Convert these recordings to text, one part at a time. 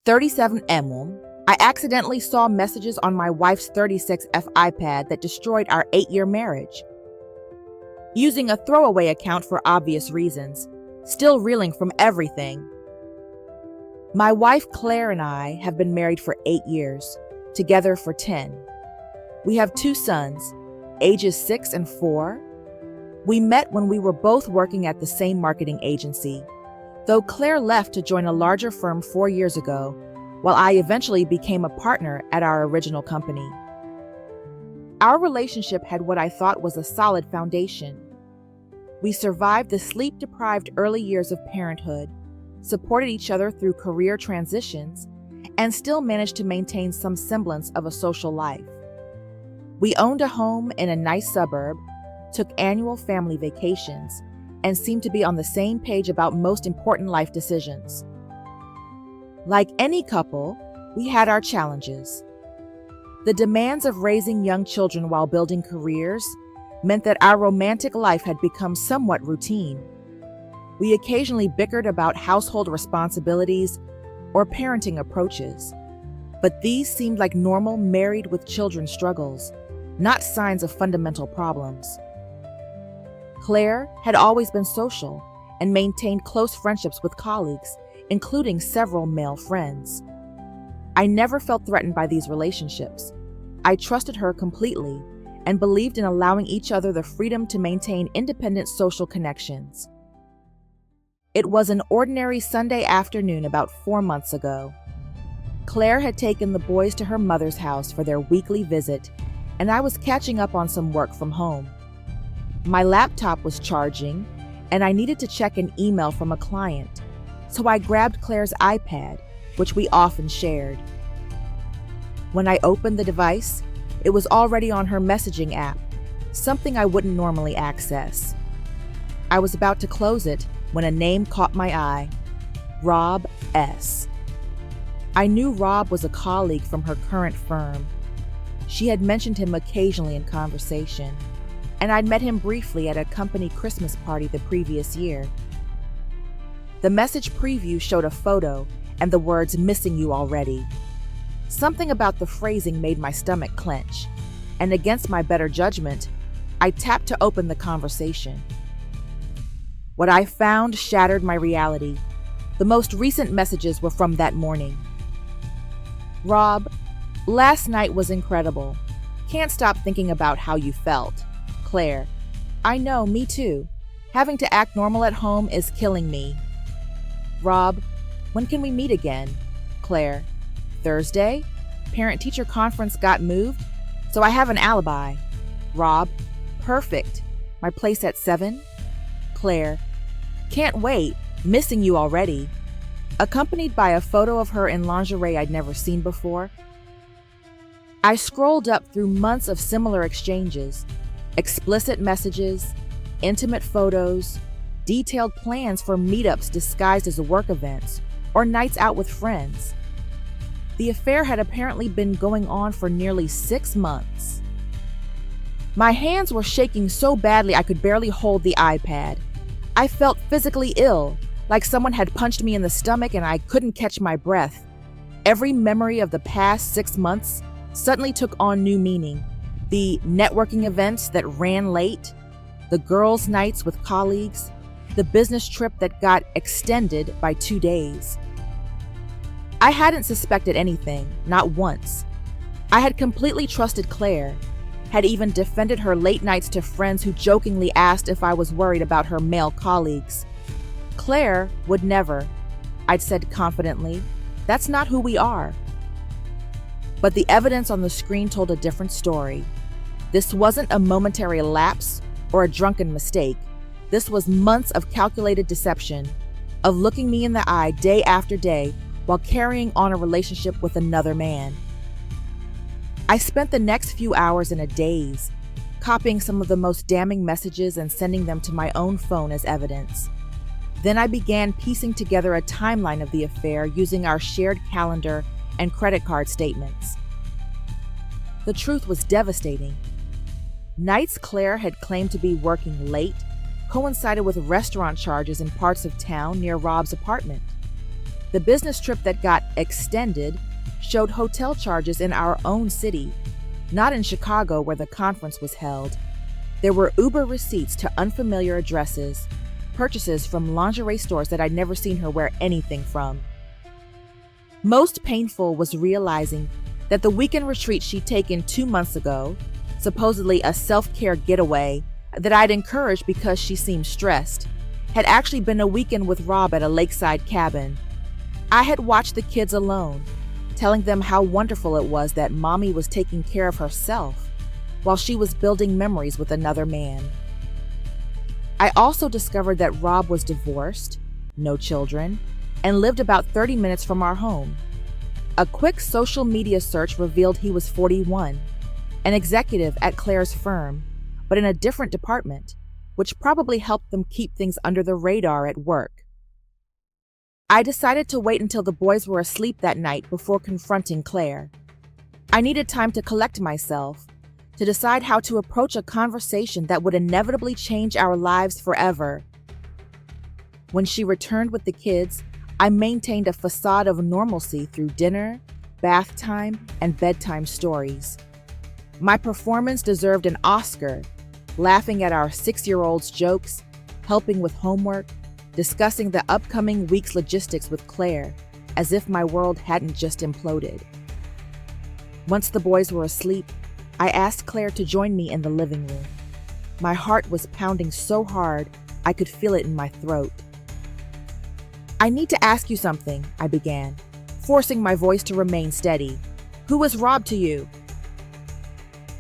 37 Emil, I accidentally saw messages on my wife's 36F iPad that destroyed our 8-year marriage. Using a throwaway account for obvious reasons, still reeling from everything. My wife Claire and I have been married for 8 years, together for 10. We have 2 sons, ages 6 and 4. We met when we were both working at the same marketing agency, though Claire left to join a larger firm 4 years ago, while I eventually became a partner at our original company. Our relationship had what I thought was a solid foundation. We survived the sleep-deprived early years of parenthood, supported each other through career transitions, and still managed to maintain some semblance of a social life. We owned a home in a nice suburb, took annual family vacations, and seemed to be on the same page about most important life decisions. Like any couple, we had our challenges. The demands of raising young children while building careers meant that our romantic life had become somewhat routine. We occasionally bickered about household responsibilities or parenting approaches, but these seemed like normal married with children struggles, not signs of fundamental problems. Claire had always been social and maintained close friendships with colleagues, including several male friends. I never felt threatened by these relationships. I trusted her completely and believed in allowing each other the freedom to maintain independent social connections. It was an ordinary Sunday afternoon about 4 months ago. Claire had taken the boys to her mother's house for their weekly visit, and I was catching up on some work from home. My laptop was charging, and I needed to check an email from a client, so I grabbed Claire's iPad, which we often shared. When I opened the device, it was already on her messaging app, something I wouldn't normally access. I was about to close it when a name caught my eye: Rob S. I knew Rob was a colleague from her current firm. She had mentioned him occasionally in conversation, and I'd met him briefly at a company Christmas party the previous year. The message preview showed a photo and the words "missing you already." Something about the phrasing made my stomach clench, and against my better judgment, I tapped to open the conversation. What I found shattered my reality. The most recent messages were from that morning. Rob, last night was incredible. Can't stop thinking about how you felt. Claire, I know, me too. Having to act normal at home is killing me. Rob, when can we meet again? Claire, Thursday? Parent-teacher conference got moved, so I have an alibi. Rob, perfect. My place at 7? Claire, can't wait. Missing you already. Accompanied by a photo of her in lingerie I'd never seen before. I scrolled up through months of similar exchanges, explicit messages, intimate photos, detailed plans for meetups disguised as work events, or nights out with friends. The affair had apparently been going on for nearly 6 months. My hands were shaking so badly I could barely hold the iPad. I felt physically ill, like someone had punched me in the stomach and I couldn't catch my breath. Every memory of the past 6 months suddenly took on new meaning. The networking events that ran late, the girls' nights with colleagues, the business trip that got extended by 2 days. I hadn't suspected anything, not once. I had completely trusted Claire, had even defended her late nights to friends who jokingly asked if I was worried about her male colleagues. Claire would never, I'd said confidently. That's not who we are. But the evidence on the screen told a different story. This wasn't a momentary lapse or a drunken mistake. This was months of calculated deception, of looking me in the eye day after day while carrying on a relationship with another man. I spent the next few hours in a daze, copying some of the most damning messages and sending them to my own phone as evidence. Then I began piecing together a timeline of the affair using our shared calendar and credit card statements. The truth was devastating. Nights Claire had claimed to be working late coincided with restaurant charges in parts of town near Rob's apartment. The business trip that got extended showed hotel charges in our own city, not in Chicago where the conference was held. There were Uber receipts to unfamiliar addresses, purchases from lingerie stores that I'd never seen her wear anything from. Most painful was realizing that the weekend retreat she'd taken 2 months ago, supposedly a self-care getaway that I'd encouraged because she seemed stressed, had actually been a weekend with Rob at a lakeside cabin. I had watched the kids alone, telling them how wonderful it was that mommy was taking care of herself while she was building memories with another man. I also discovered that Rob was divorced, no children, and lived about 30 minutes from our home. A quick social media search revealed he was 41, an executive at Claire's firm, but in a different department, which probably helped them keep things under the radar at work. I decided to wait until the boys were asleep that night before confronting Claire. I needed time to collect myself, to decide how to approach a conversation that would inevitably change our lives forever. When she returned with the kids, I maintained a facade of normalcy through dinner, bath time, and bedtime stories. My performance deserved an Oscar, laughing at our 6-year-old's jokes, helping with homework, discussing the upcoming week's logistics with Claire, as if my world hadn't just imploded. Once the boys were asleep, I asked Claire to join me in the living room. My heart was pounding so hard I could feel it in my throat. "I need to ask you something," I began, forcing my voice to remain steady. "Who was Rob to you?"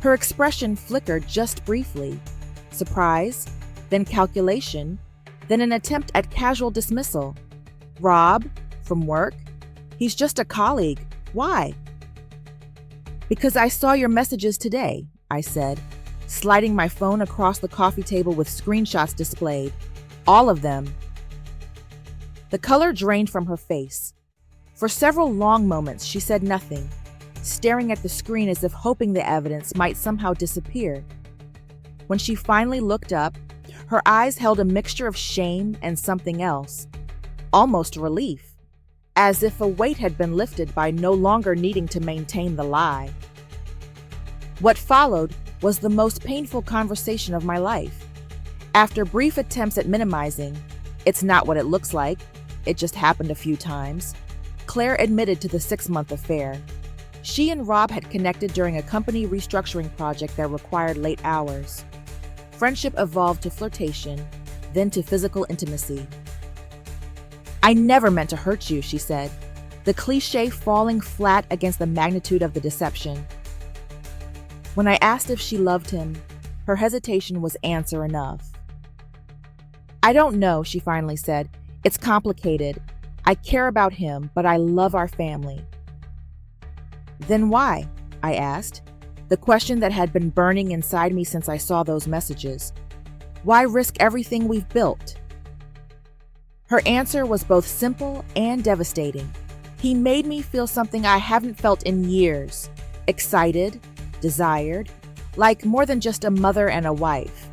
Her expression flickered just briefly. Surprise, then calculation, then an attempt at casual dismissal. "Rob? From work? He's just a colleague. Why?" "Because I saw your messages today," I said, sliding my phone across the coffee table with screenshots displayed. All of them. The color drained from her face. For several long moments, she said nothing, staring at the screen as if hoping the evidence might somehow disappear. When she finally looked up, her eyes held a mixture of shame and something else, almost relief, as if a weight had been lifted by no longer needing to maintain the lie. What followed was the most painful conversation of my life. After brief attempts at minimizing, "It's not what it looks like, it just happened a few times," Claire admitted to the 6-month affair. She and Rob had connected during a company restructuring project that required late hours. Friendship evolved to flirtation, then to physical intimacy. "I never meant to hurt you," she said, the cliché falling flat against the magnitude of the deception. When I asked if she loved him, her hesitation was answer enough. "I don't know," she finally said. "It's complicated. I care about him, but I love our family." "Then why?" I asked, the question that had been burning inside me since I saw those messages. "Why risk everything we've built?" Her answer was both simple and devastating. He made me feel something I haven't felt in years. Excited, desired, like more than just a mother and a wife.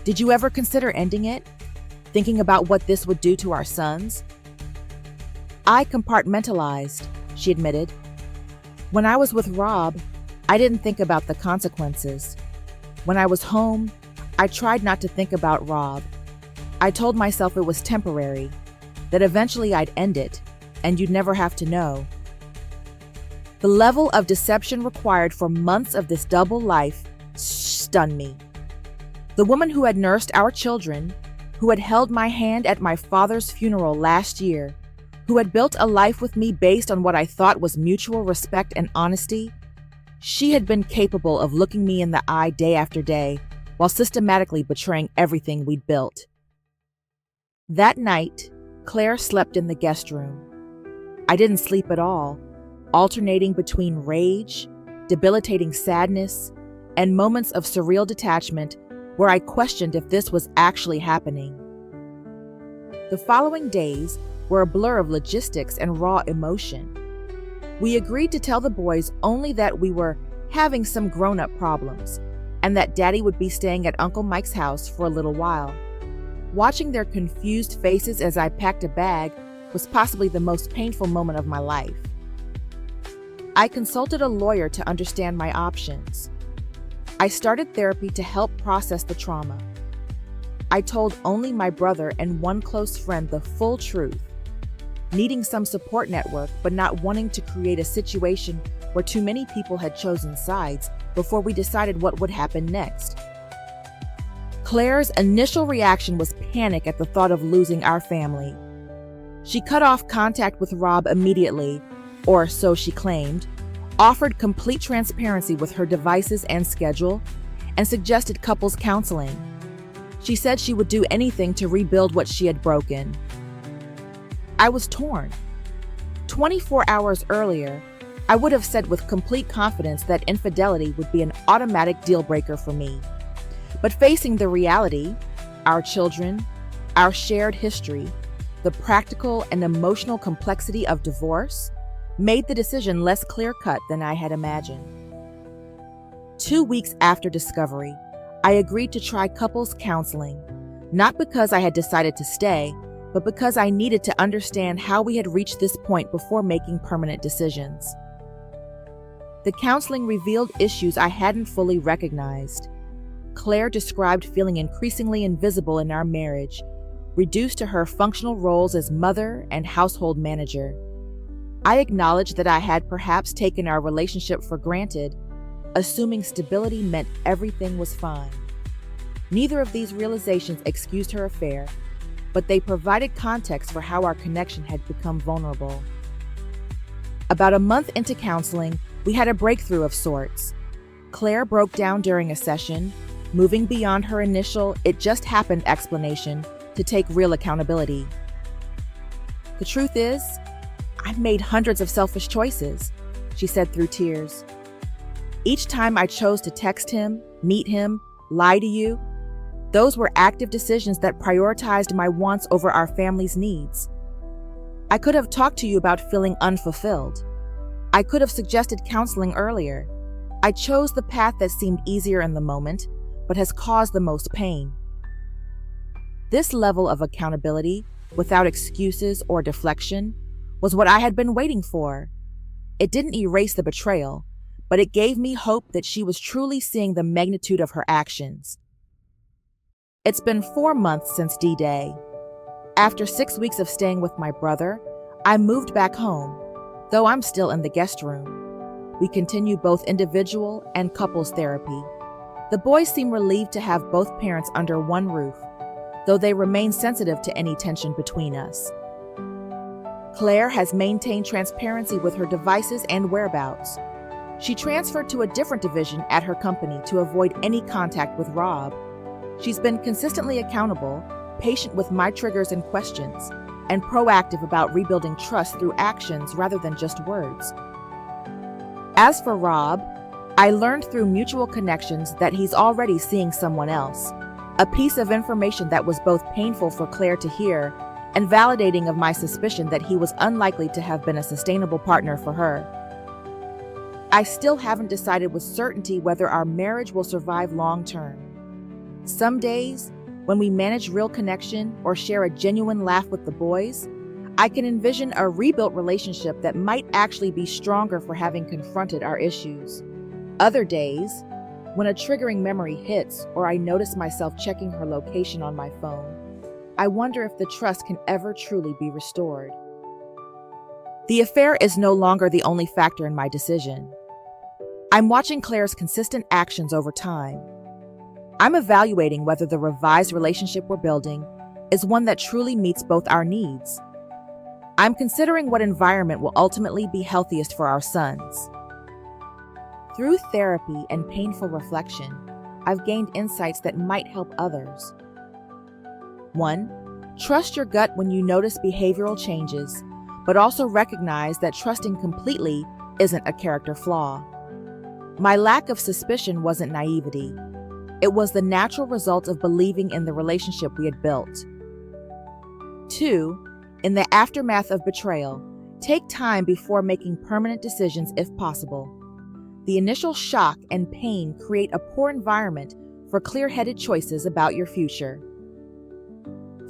"Did you ever consider ending it? Thinking about what this would do to our sons?" "I compartmentalized," she admitted. "When I was with Rob, I didn't think about the consequences. When I was home, I tried not to think about Rob. I told myself it was temporary, that eventually I'd end it, and you'd never have to know." The level of deception required for months of this double life stunned me. The woman who had nursed our children, who had held my hand at my father's funeral last year, who had built a life with me based on what I thought was mutual respect and honesty, she had been capable of looking me in the eye day after day while systematically betraying everything we'd built. That night, Claire slept in the guest room. I didn't sleep at all, alternating between rage, debilitating sadness, and moments of surreal detachment where I questioned if this was actually happening. The following days were a blur of logistics and raw emotion. We agreed to tell the boys only that we were having some grown-up problems, and that Daddy would be staying at Uncle Mike's house for a little while. Watching their confused faces as I packed a bag was possibly the most painful moment of my life. I consulted a lawyer to understand my options. I started therapy to help process the trauma. I told only my brother and one close friend the full truth, needing some support network but not wanting to create a situation where too many people had chosen sides before we decided what would happen next. Claire's initial reaction was panic at the thought of losing our family. She cut off contact with Rob immediately, or so she claimed, offered complete transparency with her devices and schedule, and suggested couples counseling. She said she would do anything to rebuild what she had broken. I was torn. 24 hours earlier, I would have said with complete confidence that infidelity would be an automatic deal breaker for me. But facing the reality, our children, our shared history, the practical and emotional complexity of divorce, made the decision less clear-cut than I had imagined. 2 weeks after discovery, I agreed to try couples counseling, not because I had decided to stay, but because I needed to understand how we had reached this point before making permanent decisions. The counseling revealed issues I hadn't fully recognized. Claire described feeling increasingly invisible in our marriage, reduced to her functional roles as mother and household manager. I acknowledged that I had perhaps taken our relationship for granted, assuming stability meant everything was fine. Neither of these realizations excused her affair, but they provided context for how our connection had become vulnerable. About a month into counseling, we had a breakthrough of sorts. Claire broke down during a session, moving beyond her initial "it just happened" explanation to take real accountability. "The truth is, I've made hundreds of selfish choices," she said through tears. "Each time I chose to text him, meet him, lie to you, those were active decisions that prioritized my wants over our family's needs. I could have talked to you about feeling unfulfilled. I could have suggested counseling earlier. I chose the path that seemed easier in the moment, but has caused the most pain." This level of accountability, without excuses or deflection, was what I had been waiting for. It didn't erase the betrayal, but it gave me hope that she was truly seeing the magnitude of her actions. It's been 4 months since D-Day. After 6 weeks of staying with my brother, I moved back home, though I'm still in the guest room. We continue both individual and couples therapy. The boys seem relieved to have both parents under one roof, though they remain sensitive to any tension between us. Claire has maintained transparency with her devices and whereabouts. She transferred to a different division at her company to avoid any contact with Rob. She's been consistently accountable, patient with my triggers and questions, and proactive about rebuilding trust through actions rather than just words. As for Rob, I learned through mutual connections that he's already seeing someone else, a piece of information that was both painful for Claire to hear and validating of my suspicion that he was unlikely to have been a sustainable partner for her. I still haven't decided with certainty whether our marriage will survive long term. Some days, when we manage real connection or share a genuine laugh with the boys, I can envision a rebuilt relationship that might actually be stronger for having confronted our issues. Other days, when a triggering memory hits or I notice myself checking her location on my phone, I wonder if the trust can ever truly be restored. The affair is no longer the only factor in my decision. I'm watching Claire's consistent actions over time. I'm evaluating whether the revised relationship we're building is one that truly meets both our needs. I'm considering what environment will ultimately be healthiest for our sons. Through therapy and painful reflection, I've gained insights that might help others. 1. Trust your gut when you notice behavioral changes, but also recognize that trusting completely isn't a character flaw. My lack of suspicion wasn't naivety. It was the natural result of believing in the relationship we had built. 2. In the aftermath of betrayal, take time before making permanent decisions if possible. The initial shock and pain create a poor environment for clear-headed choices about your future.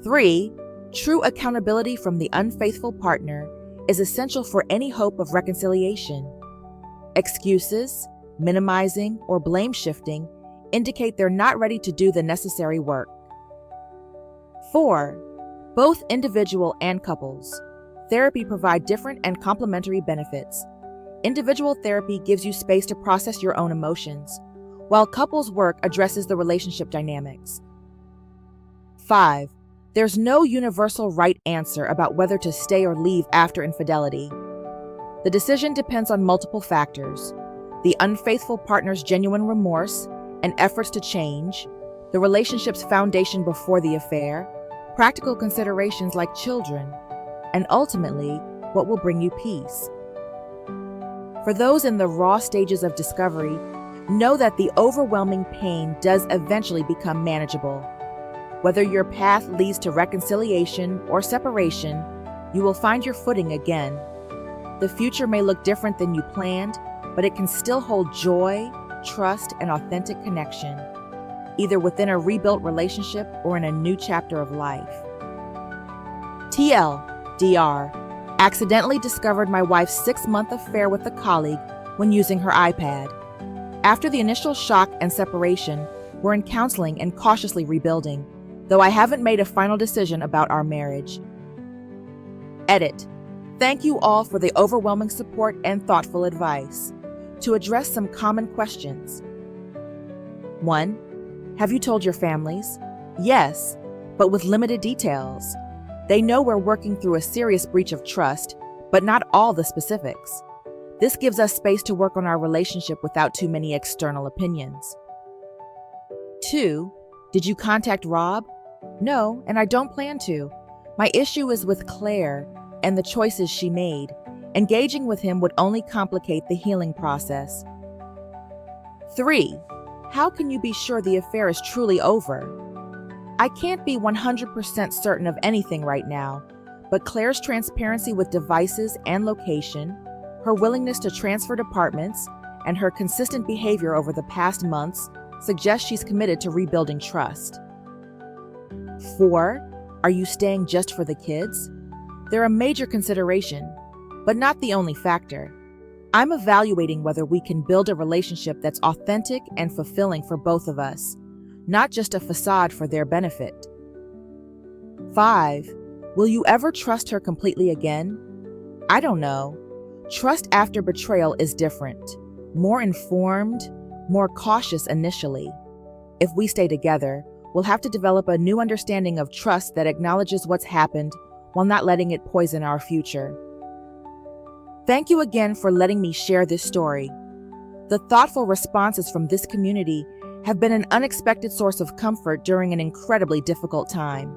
3. True accountability from the unfaithful partner is essential for any hope of reconciliation. Excuses, minimizing, or blame shifting indicate they're not ready to do the necessary work. 4. Both individual and couples. Therapy provide different and complementary benefits. Individual therapy gives you space to process your own emotions, while couples work addresses the relationship dynamics. 5. There's no universal right answer about whether to stay or leave after infidelity. The decision depends on multiple factors: the unfaithful partner's genuine remorse and efforts to change, the relationship's foundation before the affair, practical considerations like children, and ultimately, what will bring you peace. For those in the raw stages of discovery, know that the overwhelming pain does eventually become manageable. Whether your path leads to reconciliation or separation, you will find your footing again. The future may look different than you planned, but it can still hold joy, trust, and authentic connection, either within a rebuilt relationship or in a new chapter of life. TLDR: accidentally discovered my wife's 6-month affair with a colleague when using her iPad. After the initial shock and separation, we're in counseling and cautiously rebuilding, though I haven't made a final decision about our marriage. Edit. Thank you all for the overwhelming support and thoughtful advice. To address some common questions. 1. Have you told your families? Yes, but with limited details. They know we're working through a serious breach of trust, but not all the specifics. This gives us space to work on our relationship without too many external opinions. 2. Did you contact Rob? No, and I don't plan to. My issue is with Claire and the choices she made. Engaging with him would only complicate the healing process. 3. How can you be sure the affair is truly over? I can't be 100% certain of anything right now, but Claire's transparency with devices and location, her willingness to transfer departments, and her consistent behavior over the past months suggest she's committed to rebuilding trust. 4. Are you staying just for the kids? They're a major consideration, but not the only factor. I'm evaluating whether we can build a relationship that's authentic and fulfilling for both of us, not just a facade for their benefit. 5. Will you ever trust her completely again? I don't know. Trust after betrayal is different, more informed, more cautious initially. If we stay together, we'll have to develop a new understanding of trust that acknowledges what's happened while not letting it poison our future. Thank you again for letting me share this story. The thoughtful responses from this community have been an unexpected source of comfort during an incredibly difficult time.